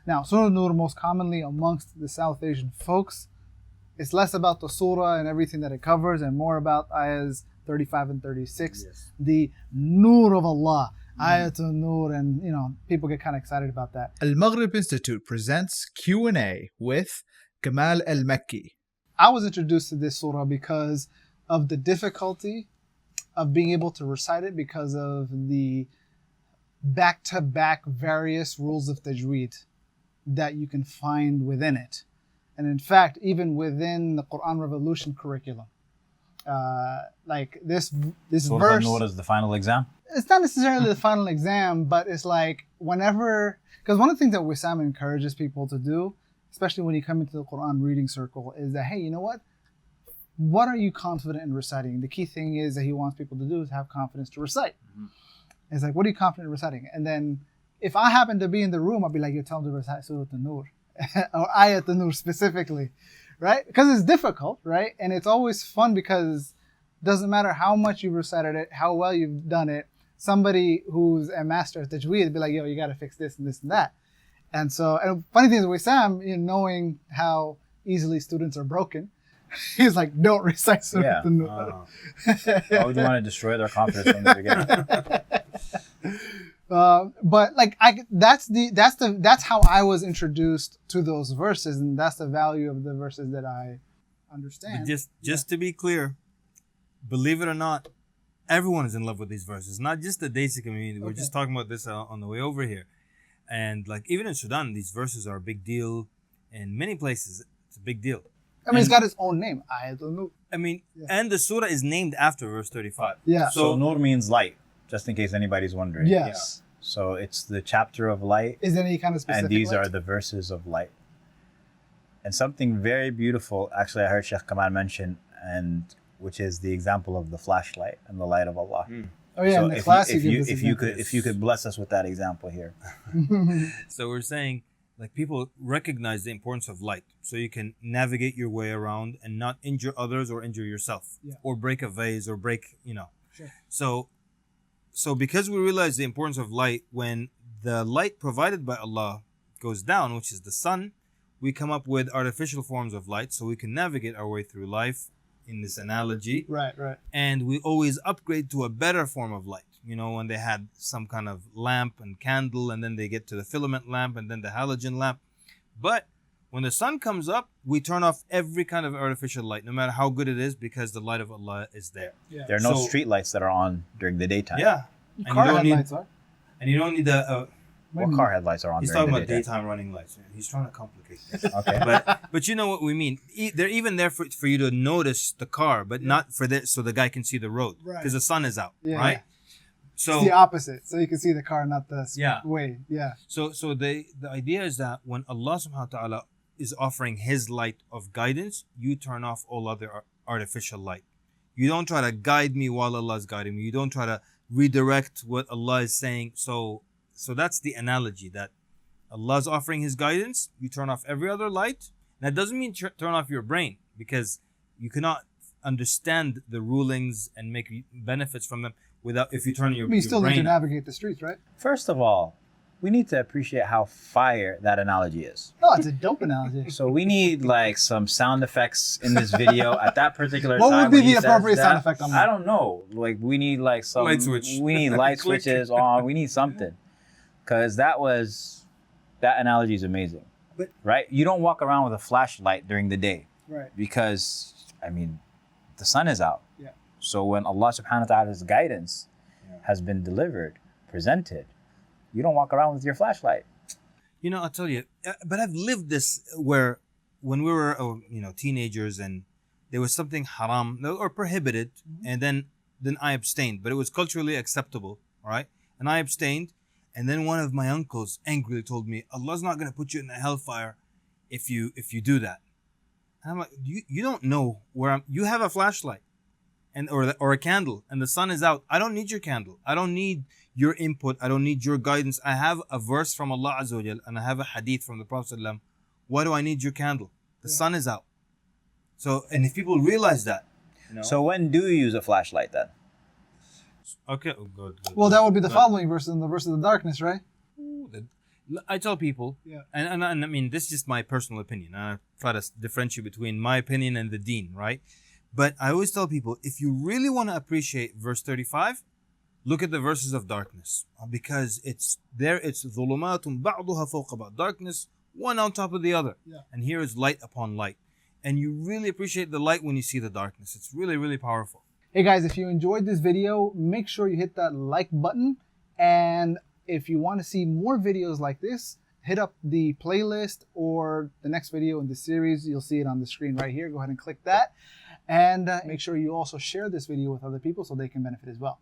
Now, Surah An-Nūr, most commonly amongst the South Asian folks, it's less about the surah and everything that it covers and more about ayahs 35 and 36. Yes. The Noor of Allah, Ayatul Noor, and people get kind of excited about that. AlMaghrib Institute presents Q&A with Kamal al-Mekki. I was introduced to this surah because of the difficulty of being able to recite it because of the back-to-back various rules of tajweed that you can find within it. And in fact, even within the Quran Revolution curriculum, like this Surah verse... An-Nūr is the final exam? It's not necessarily the final exam, but it's like whenever... Because one of the things that Wissam encourages people to do, especially when you come into the Quran reading circle, is that, hey, you know what? What are you confident in reciting? The key thing is that he wants people to do is have confidence to recite. Mm-hmm. It's like, what are you confident in reciting? And then if I happen to be in the room, I'll be like, you tell him to recite Surat Al-Nūr or Ayat Al-Nūr specifically, right? Because it's difficult, right? And it's always fun because it doesn't matter how much you've recited it, how well you've done it, somebody who's a master at tajweed would be like, yo, you got to fix this and this and that. And so, and funny thing is with Sam, knowing how easily students are broken, he's like, don't recite Surat Al-Nūr. Why would you want to destroy their confidence from the beginning? But like that's how I was introduced to those verses, and that's the value of the verses that I understand. But just to be clear, believe it or not, everyone is in love with these verses, not just the Desi community. We're just talking about this on the way over here. And like even in Sudan, these verses are a big deal. In many places, it's a big deal. I mean, it's got its own name, Ayatul Nūr. I mean, and the surah is named after verse 35. Yeah. So Nur means light, just in case anybody's wondering. Yes. Yeah. So it's the chapter of light. Is there any kind of specific And these light? are the verses of light. And something very beautiful, actually, I heard Shaykh Kamal mention, and which is the example of the flashlight and the light of Allah. Oh yeah, so in the class if you could bless us with that example here. So we're saying, like, people recognize the importance of light, so you can navigate your way around and not injure others or injure yourself, or break a vase or break, Sure. So because we realize the importance of light, when the light provided by Allah goes down, which is the sun, we come up with artificial forms of light so we can navigate our way through life in this analogy. Right. And we always upgrade to a better form of light. When they had some kind of lamp and candle, and then they get to the filament lamp and then the halogen lamp. But when the sun comes up, we turn off every kind of artificial light, no matter how good it is, because the light of Allah is there. Yeah. There are no street lights that are on during the daytime. Yeah. Car headlights are. And you don't need what car headlights are on he's during talking the about daytime? daytime running lights. He's trying to complicate things. Okay. But you know what we mean. They're even there for you to notice the car, but not for this, so the guy can see the road. Right. Because the sun is out, Yeah. right? So It's the opposite, so you can see the car, not the way. Yeah. So the idea is that when Allah subhanahu wa ta'ala is offering His light of guidance, you turn off all other artificial light. You don't try to guide me while Allah is guiding me. You don't try to redirect what Allah is saying. So that's the analogy, that Allah is offering His guidance. You turn off every other light. That doesn't mean turn off your brain, because you cannot understand the rulings and make benefits from them if you turn your brain. You still need to navigate the streets, right? First of all, we need to appreciate how fire that analogy is. No, it's a dope analogy. So we need like some sound effects in this video at that particular What time. would be when he the says appropriate sound that. effect on that? I don't know. Like we need like some Light switch. We need light switches on. We need something, because that analogy is amazing. But- right, you don't walk around with a flashlight during the day, Right. because the sun is out. Yeah. So when Allah subhanahu wa ta'ala's guidance has been delivered, presented, you don't walk around with your flashlight. I'll tell you, but I've lived this where when we were, teenagers, and there was something haram or prohibited, and then I abstained, but it was culturally acceptable, all right? And I abstained, and then one of my uncles angrily told me, Allah's not going to put you in the hellfire if you do that. And I'm like, you don't know where you have a flashlight or a candle, and the sun is out. I don't need your candle. I don't need your input. I don't need your guidance. I have a verse from Allah Azza wa Jal, and I have a hadith from the Prophet Sallam. Why do I need your candle? The sun is out. So, and if people realize that. So when do you use a flashlight then? Okay, good. Well, that would be the following verse in the verse of the darkness, right? I tell people, Yeah. and I mean, this is just my personal opinion. I try to differentiate between my opinion and the deen, right? But I always tell people, if you really want to appreciate verse 35, look at the verses of darkness, because it's ظُلُمَاتٌ بَعْضُهَا فَوْقَ بَعْضٍ, darkness, one on top of the other. Yeah. And here is light upon light. And you really appreciate the light when you see the darkness. It's really, really powerful. Hey guys, if you enjoyed this video, make sure you hit that like button. And if you want to see more videos like this, hit up the playlist or the next video in the series. You'll see it on the screen right here. Go ahead and click that. And make sure you also share this video with other people so they can benefit as well.